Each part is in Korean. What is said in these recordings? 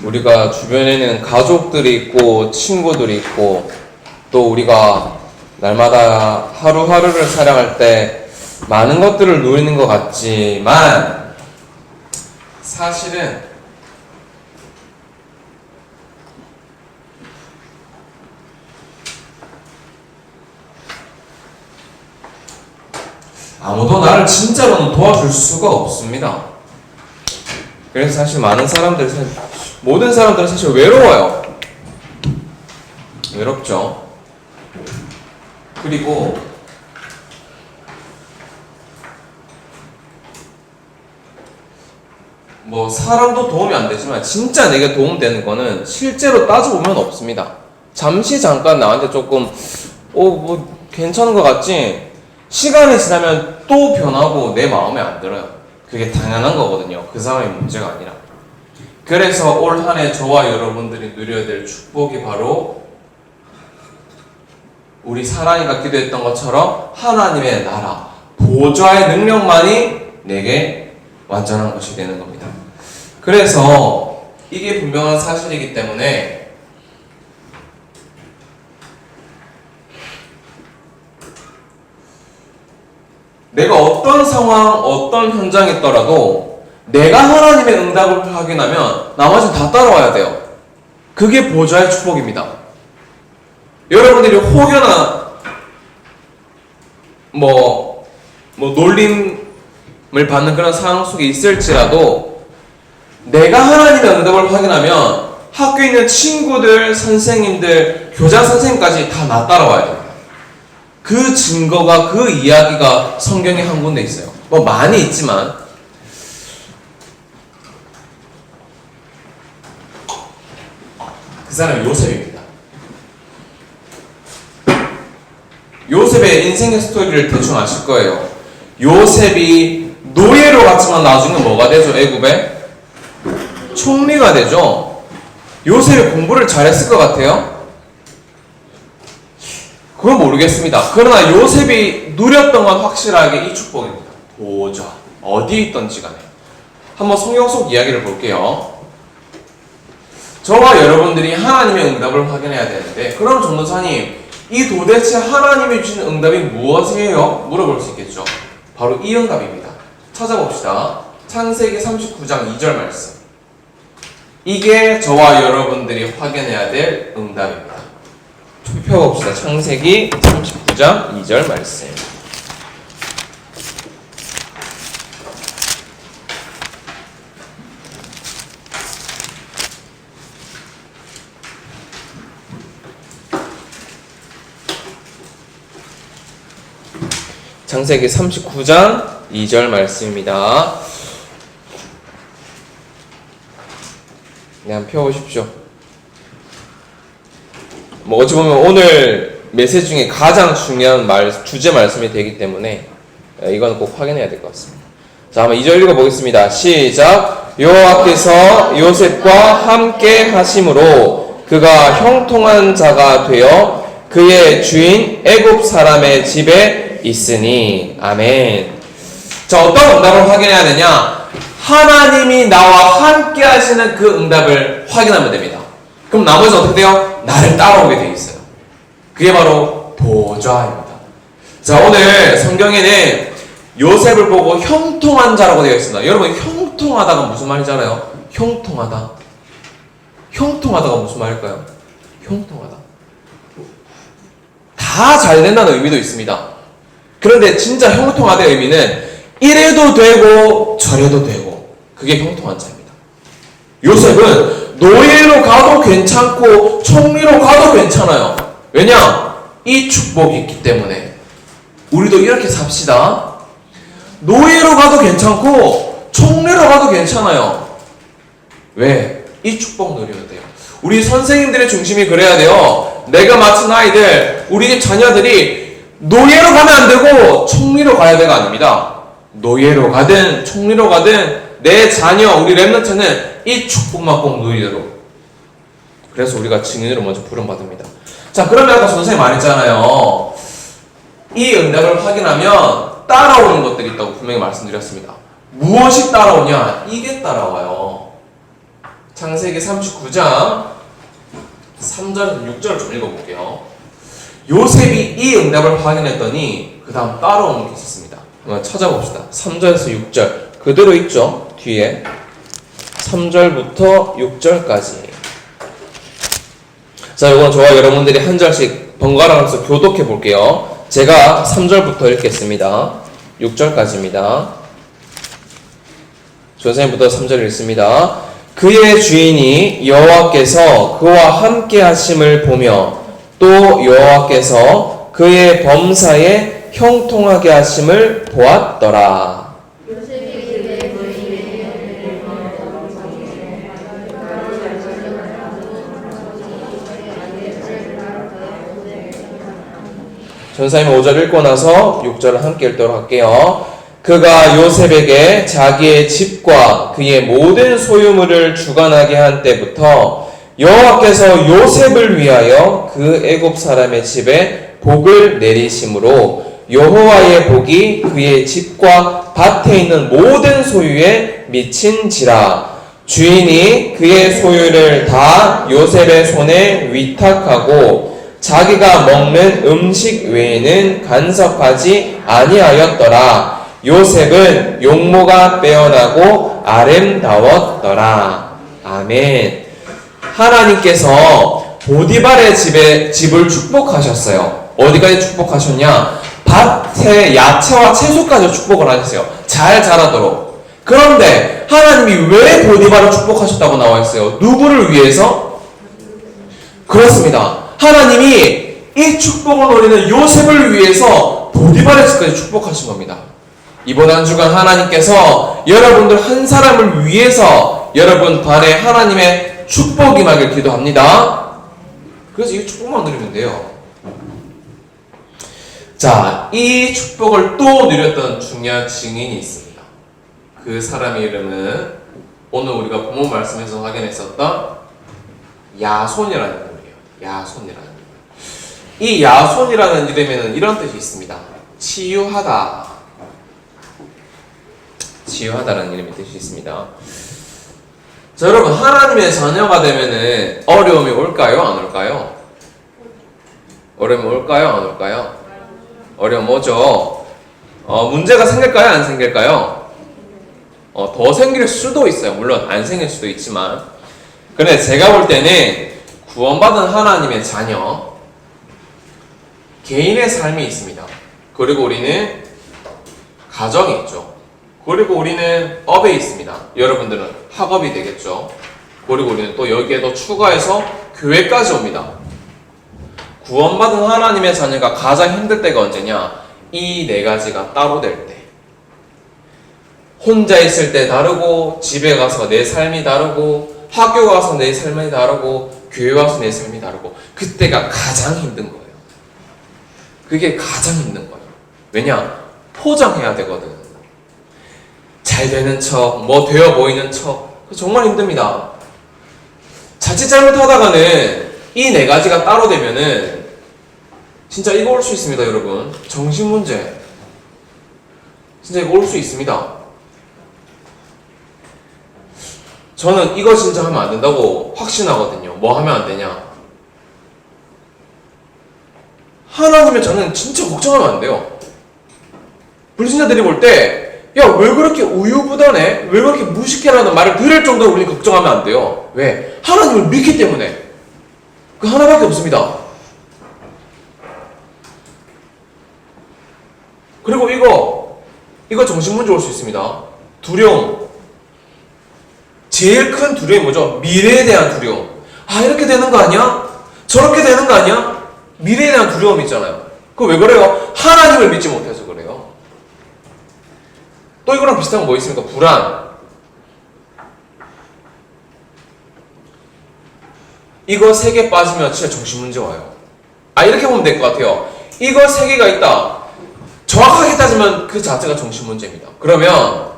우리가 주변에는 가족들이 있고 친구들이 있고 또 우리가 날마다 하루하루를 살아갈 때 많은 것들을 누리는 것 같지만 사실은 아무도 나를 진짜로는 도와줄 수가 없습니다. 그래서 사실 모든 사람들은 사실 외로워요. 외롭죠. 그리고 뭐 사람도 도움이 안 되지만 진짜 내게 도움되는 거는 실제로 따져보면 없습니다. 잠시 잠깐 나한테 조금 뭐 괜찮은 것 같지? 시간이 지나면 또 변하고 내 마음에 안 들어요. 그게 당연한 거거든요. 그 사람의 문제가 아니라. 그래서 올 한 해 저와 여러분들이 누려야 될 축복이 바로 우리 사랑이가 기도했던 것처럼 하나님의 나라, 보좌의 능력만이 내게 완전한 것이 되는 겁니다. 그래서 이게 분명한 사실이기 때문에 내가 어떤 상황, 어떤 현장에 있더라도 내가 하나님의 응답을 확인하면 나머지는 다 따라와야 돼요. 그게 보좌의 축복입니다. 여러분들이 혹여나 놀림을 받는 그런 상황 속에 있을지라도 내가 하나님의 응답을 확인하면 학교에 있는 친구들, 선생님들, 교장 선생님까지 다 나 따라와야 돼요. 그 증거가, 그 이야기가 성경에 한 군데 있어요. 뭐 많이 있지만 그 사람이 요셉입니다. 요셉의 인생의 스토리를 대충 아실 거예요. 요셉이 노예로 갔지만 나중에 뭐가 되죠? 애굽에 총리가 되죠. 요셉이 공부를 잘했을 것 같아요? 그건 모르겠습니다. 그러나 요셉이 누렸던 건 확실하게 이 축복입니다. 보좌. 어디에 있던지 간에. 한번 성경 속 이야기를 볼게요. 저와 여러분들이 하나님의 응답을 확인해야 되는데, 그럼 전도사님, 이 도대체 하나님이 주신 응답이 무엇이에요? 물어볼 수 있겠죠. 바로 이 응답입니다. 찾아봅시다. 창세기 39장 2절 말씀. 이게 저와 여러분들이 확인해야 될 응답입니다. 펴봅시다. 창세기 39장 2절 말씀. 창세기 39장 2절 말씀입니다. 네, 한번 펴보십시오. 뭐 어찌 보면 오늘 메시지 중에 가장 중요한 주제 말씀이 되기 때문에 이건 꼭 확인해야 될 것 같습니다. 자, 한번 2절 읽어보겠습니다. 시작. 여호와께서 요셉과 함께 하심으로 그가 형통한 자가 되어 그의 주인 애굽 사람의 집에 있으니. 아멘. 자, 어떤 응답을 확인해야 되냐? 하나님이 나와 함께 하시는 그 응답을 확인하면 됩니다. 그럼 나머지는 어떻게 돼요? 나를 따라오게 되어 있어요. 그게 바로 보좌입니다. 자, 오늘 성경에는 요셉을 보고 형통한 자라고 되어 있습니다. 여러분, 형통하다가 무슨 말인지 알아요? 형통하다. 형통하다가 무슨 말일까요? 형통하다. 다 잘 된다는 의미도 있습니다. 그런데 진짜 형통하다의 의미는 이래도 되고 저래도 되고, 그게 형통한 자입니다. 요셉은 노예로 가도 괜찮고 총리로 가도 괜찮아요. 왜냐? 이 축복이 있기 때문에. 우리도 이렇게 삽시다. 노예로 가도 괜찮고 총리로 가도 괜찮아요. 왜? 이 축복 누리면 돼요. 우리 선생님들의 중심이 그래야 돼요. 내가 맡은 아이들, 우리 집 자녀들이 노예로 가면 안 되고 총리로 가야 돼가 아닙니다. 노예로 가든 총리로 가든 내 자녀, 우리 렘넌트는 이 축복만 꼭 누리도록. 그래서 우리가 증인으로 먼저 부름받습니다. 자, 그러면 아까 선생님 말했잖아요. 이 응답을 확인하면 따라오는 것들이 있다고 분명히 말씀드렸습니다. 무엇이 따라오냐? 이게 따라와요. 창세기 39장 3절에서 6절을 좀 읽어볼게요. 요셉이 이 응답을 확인했더니 그 다음 따라오는 게 있었습니다. 한번 찾아봅시다. 3절에서 6절 그대로 있죠? 뒤에 3절부터 6절까지. 자, 이건 저와 여러분들이 한 절씩 번갈아 가면서 교독해 볼게요. 제가 3절부터 읽겠습니다. 6절까지입니다. 선생님부터 3절 읽습니다. 그의 주인이 여호와께서 그와 함께 하심을 보며 또 여호와께서 그의 범사에 형통하게 하심을 보았더라. 전사님 5절 읽고 나서 6절을 함께 읽도록 할게요. 그가 요셉에게 자기의 집과 그의 모든 소유물을 주관하게 한 때부터 여호와께서 요셉을 위하여 그 애굽 사람의 집에 복을 내리심으로 여호와의 복이 그의 집과 밭에 있는 모든 소유에 미친지라. 주인이 그의 소유를 다 요셉의 손에 위탁하고 자기가 먹는 음식 외에는 간섭하지 아니하였더라. 요셉은 용모가 빼어나고 아름다웠더라. 아멘. 하나님께서 보디발의 집을 축복하셨어요. 어디까지 축복하셨냐? 밭에 야채와 채소까지 축복을 하셨어요. 잘 자라도록. 그런데 하나님이 왜 보디발을 축복하셨다고 나와 있어요? 누구를 위해서? 그렇습니다. 하나님이 이 축복을 노리는 요셉을 위해서 보디발의 집까지 축복하신 겁니다. 이번 한 주간 하나님께서 여러분들 한 사람을 위해서 여러분 반에 하나님의 축복이 임하길 기도합니다. 그래서 이 축복만 누리면 돼요. 자, 이 축복을 또 누렸던 중요한 증인이 있습니다. 그 사람의 이름은 오늘 우리가 본문 말씀에서 확인했었던 야손이라는 이름이에요. 야손이라는 이름. 이 야손이라는 이름에는 이런 뜻이 있습니다. 치유하다. 치유하다라는 이름의 뜻이 있습니다. 자, 여러분, 하나님의 자녀가 되면은 어려움이 올까요? 안 올까요? 어려움이 올까요? 안 올까요? 어려움 오죠. 문제가 생길까요? 안 생길까요? 더 생길 수도 있어요. 물론 안 생길 수도 있지만. 근데 제가 볼 때는 구원받은 하나님의 자녀, 개인의 삶이 있습니다. 그리고 우리는 가정이 있죠. 그리고 우리는 업에 있습니다. 여러분들은 학업이 되겠죠. 그리고 우리는 또 여기에 더 추가해서 교회까지 옵니다. 구원받은 하나님의 자녀가 가장 힘들 때가 언제냐? 이 네 가지가 따로 될 때. 혼자 있을 때 다르고, 집에 가서 내 삶이 다르고, 학교 가서 내 삶이 다르고, 교회 와서 내 삶이 다르고, 그때가 가장 힘든 거예요. 그게 가장 힘든 거예요. 왜냐? 포장해야 되거든. 잘 되는 척, 뭐 되어 보이는 척, 정말 힘듭니다. 자칫 잘못하다가는 이 네 가지가 따로 되면은 진짜 이거 올 수 있습니다, 여러분. 정신 문제. 진짜 이거 올 수 있습니다. 저는 이거 진짜 하면 안 된다고 확신하거든요. 뭐 하면 안 되냐? 하나님의 저는 진짜 걱정하면 안 돼요. 불신자들이 볼 때 야, 왜 그렇게 우유부단해? 왜 그렇게 무식해라는 말을 들을 정도로 우리는 걱정하면 안 돼요. 왜? 하나님을 믿기 때문에. 그 하나밖에 없습니다. 그리고 이거 정신문제 올 수 있습니다. 두려움. 제일 큰 두려움이 뭐죠? 미래에 대한 두려움. 아, 이렇게 되는 거 아니야? 저렇게 되는 거 아니야? 미래에 대한 두려움이 있잖아요. 그거 왜 그래요? 하나님을 믿지 못해서 그래요. 또 이거랑 비슷한 거 뭐 있습니까? 불안. 이거 3개 빠지면 진짜 정신문제 와요. 아, 이렇게 보면 될 것 같아요. 이거 3개가 있다. 정확하게 따지면 그 자체가 정신문제입니다. 그러면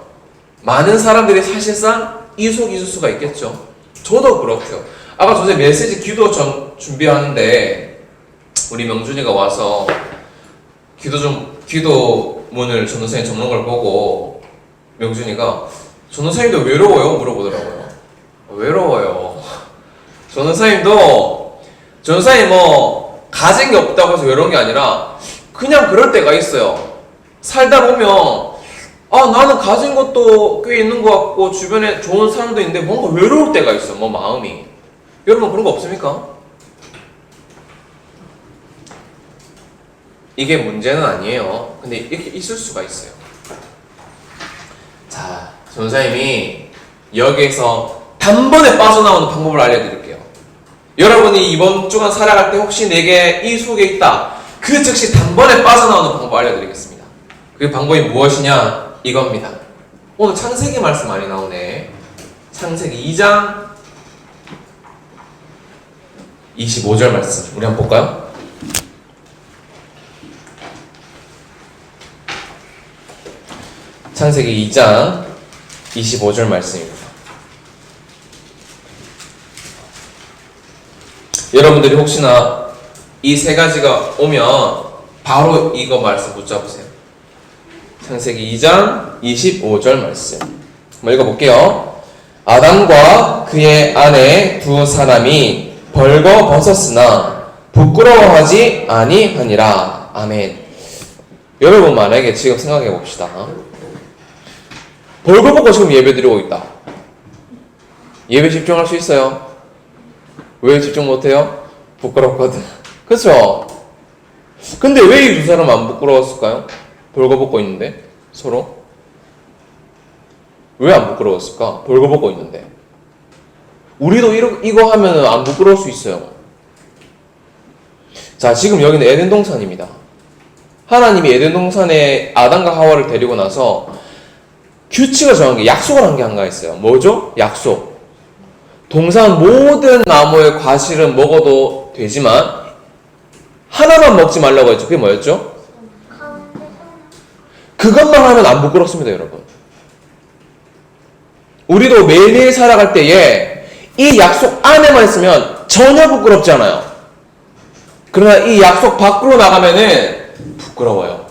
많은 사람들이 사실상 이속있을 수가 있겠죠. 저도 그렇고요. 아까 전에 메시지 기도 준비하는데 우리 명준이가 와서 기도문을 전도사님 적는 걸 보고 명준이가 전도사님도 외로워요? 물어보더라고요. 외로워요. 전사님 뭐 가진 게 없다고 해서 이런 게 아니라 그냥 그럴 때가 있어요. 살다 보면 나는 가진 것도 꽤 있는 것 같고 주변에 좋은 사람도 있는데 뭔가 외로울 때가 있어. 뭐 마음이. 여러분 그런 거 없습니까? 이게 문제는 아니에요. 근데 이렇게 있을 수가 있어요. 자, 전사님이 여기에서 단번에 빠져나오는 방법을 알려드릴게요. 여러분이 이번 주간 살아갈 때 혹시 내게 이 속에 있다. 그 즉시 단번에 빠져나오는 방법을 알려드리겠습니다. 그 방법이 무엇이냐? 이겁니다. 오늘 창세기 말씀 많이 나오네. 창세기 2장 25절 말씀 우리 한번 볼까요? 창세기 2장 25절 말씀입니다. 여러분들이 혹시나 이 세 가지가 오면 바로 이거 말씀 붙잡으세요. 창세기 2장 25절 말씀 한번 읽어볼게요. 아담과 그의 아내 두 사람이 벌거벗었으나 부끄러워하지 아니하니라. 아멘. 여러분 만약에 지금 생각해 봅시다. 벌거벗고 지금 예배 드리고 있다. 예배 집중할 수 있어요? 왜 집중 못해요? 부끄럽거든. 그쵸? 근데 왜 이 두 사람 안 부끄러웠을까요? 벌거벗고 있는데 서로? 왜 안 부끄러웠을까? 벌거벗고 있는데. 우리도 이거 하면 안 부끄러울 수 있어요. 자, 지금 여기는 에덴 동산입니다. 하나님이 에덴 동산에 아담과 하와를 데리고 나서 규칙을 정한 게, 약속을 한 게 한가 있어요. 뭐죠? 약속. 동산 모든 나무의 과실은 먹어도 되지만 하나만 먹지 말라고 했죠. 그게 뭐였죠? 그것만 하면 안 부끄럽습니다, 여러분. 우리도 매일매일 살아갈 때에 이 약속 안에만 있으면 전혀 부끄럽지 않아요. 그러나 이 약속 밖으로 나가면은 부끄러워요.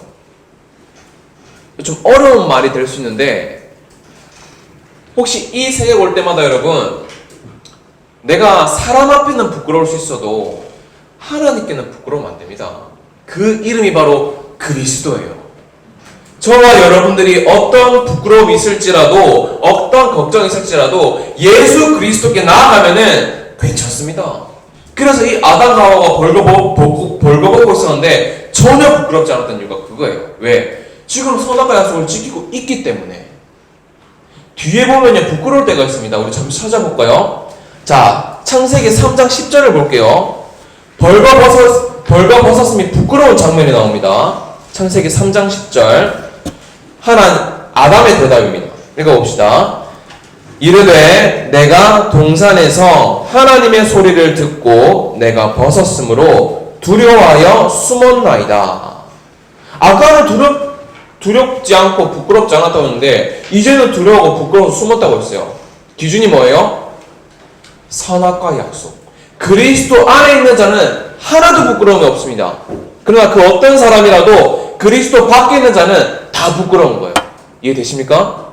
좀 어려운 말이 될 수 있는데, 혹시 이 세계 올 때마다 여러분, 내가 사람 앞에는 부끄러울 수 있어도 하나님께는 부끄러우면 안 됩니다. 그 이름이 바로 그리스도예요. 저와 여러분들이 어떤 부끄러움이 있을지라도, 어떤 걱정이 있을지라도 예수 그리스도께 나아가면은 괜찮습니다. 그래서 이 아담 하와가 벌거벗고 있었는데 전혀 부끄럽지 않았던 이유가 그거예요. 왜? 지금 선악과 약속을 지키고 있기 때문에. 뒤에 보면요, 부끄러울 때가 있습니다. 우리 잠시 찾아볼까요? 자, 창세기 3장 10절을 볼게요. 벌거벗었음이 부끄러운 장면이 나옵니다. 창세기 3장 10절. 아담의 대답입니다. 읽어봅시다. 이르되 내가 동산에서 하나님의 소리를 듣고 내가 벗었으므로 두려워하여 숨었나이다. 아까는 두렵지 않고 부끄럽지 않았다고 했는데 이제는 두려워하고 부끄러워서 숨었다고 했어요. 기준이 뭐예요? 선악과 약속. 그리스도 안에 있는 자는 하나도 부끄러움이 없습니다. 그러나 그 어떤 사람이라도 그리스도 밖에 있는 자는 다 부끄러운 거예요. 이해되십니까?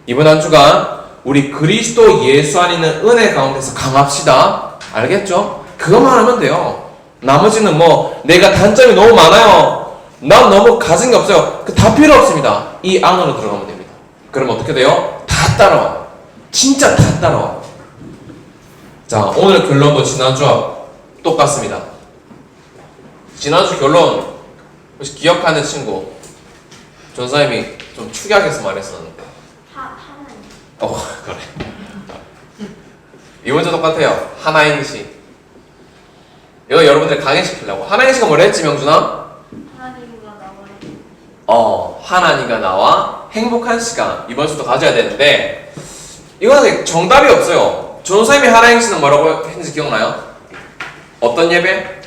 이번 한 주간 우리 그리스도 예수 안에 있는 은혜 가운데서 강합시다. 알겠죠? 그것만 하면 돼요. 나머지는 뭐 내가 단점이 너무 많아요, 난 너무 가진 게 없어요, 그 다 필요 없습니다. 이 안으로 들어가면 됩니다. 그럼 어떻게 돼요? 다 따라와요. 진짜 다 따라와요. 자, 오늘 결론도 지난주와 똑같습니다. 지난주 결론 혹시 기억하는 친구? 전사님이 좀 축약해서 말했었는데. 그래. 이번 주 똑같아요. 하나인시. 이거 여러분들 강의시키려고. 하나인시가 뭐라 했지, 명준아? 하나님과 나와 행복한 시간. 이번 주도 가져야 되는데, 이거는 정답이 없어요. 전사님이 하나인시는 뭐라고 했는지 기억나요? 어떤 예배?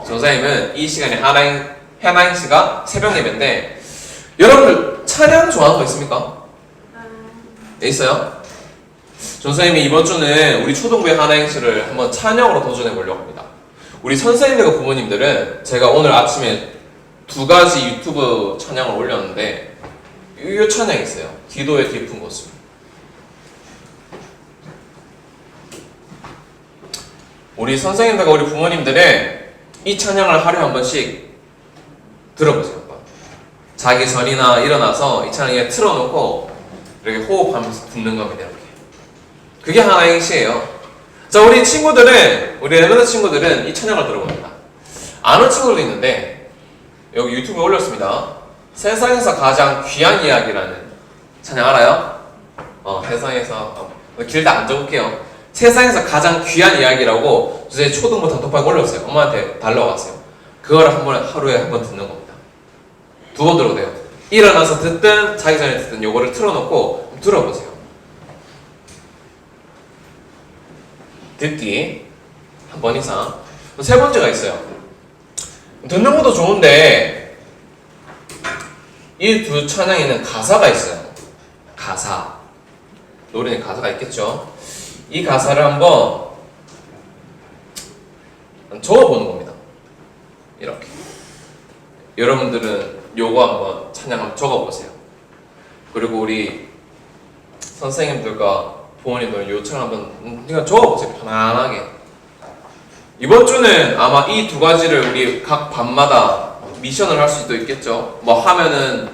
전사님은 이 시간에 하나인시가 새벽 예배인데, 여러분들 찬양 좋아하는 거 있습니까? 네, 있어요? 전사님이 이번 주는 우리 초등부의 하나행시를 한번 찬양으로 도전해 보려고 합니다. 우리 선생님들과 부모님들은 제가 오늘 아침에 2가지 유튜브 찬양을 올렸는데 이 찬양이 있어요. 기도의 깊은 곳을. 우리 선생님들과 우리 부모님들은 이 찬양을 하루에 한 번씩 들어보세요. 한번. 자기 전이나 일어나서 이 찬양에 틀어놓고 이렇게 호흡하면서 듣는 겁니다. 이렇게. 그게 하나의 행시예요. 자, 우리 친구들은, 우리 레몬드 친구들은 이 찬양을 들어봅니다. 아는 친구들도 있는데 여기 유튜브에 올렸습니다. 세상에서 가장 귀한 이야기라는 찬양 알아요? 세상에서 길다 안 적을게요. 세상에서 가장 귀한 이야기라고 제 초등부 단톡방에 올렸어요. 엄마한테 달라고 왔어요. 그걸 하루에 한 번 듣는 겁니다. 2번 들어도 돼요. 일어나서 듣든 자기 전에 듣든 요거를 틀어놓고 들어보세요. 듣기 한 번 이상. 3번째가 있어요. 듣는 것도 좋은데 이 두 찬양에는 가사가 있어요. 가사. 노래는 가사가 있겠죠. 이 가사를 한번 적어보는 겁니다. 이렇게. 여러분들은 요거 한번 찬양 한번 적어보세요. 그리고 우리 선생님들과 부모님들 요청 한번 그냥 적어보세요. 편안하게. 이번 주는 아마 이 2가지를 우리 각 반마다 미션을 할 수도 있겠죠. 뭐 하면은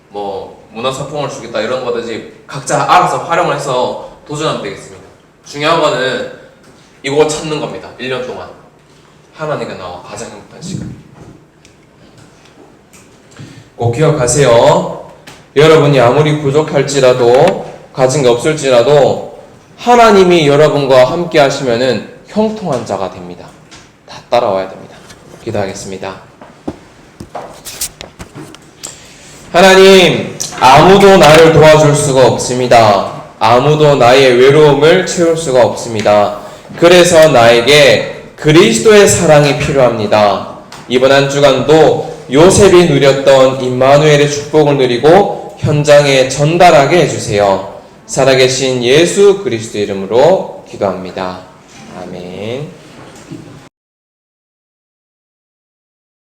뭐 문화상품을 주겠다 이런 거든지 각자 알아서 활용을 해서 도전하면 되겠습니다. 중요한 거는 이거 찾는 겁니다. 1년 동안 하나님과 나와 가장 행복한 시간. 꼭 기억하세요. 여러분이 아무리 부족할지라도 가진 게 없을지라도 하나님이 여러분과 함께 하시면은 형통한 자가 됩니다. 다 따라와야 됩니다. 기도하겠습니다. 하나님, 아무도 나를 도와줄 수가 없습니다. 아무도 나의 외로움을 채울 수가 없습니다. 그래서 나에게 그리스도의 사랑이 필요합니다. 이번 한 주간도 요셉이 누렸던 임마누엘의 축복을 누리고 현장에 전달하게 해주세요. 살아계신 예수 그리스도 이름으로 기도합니다. 아멘.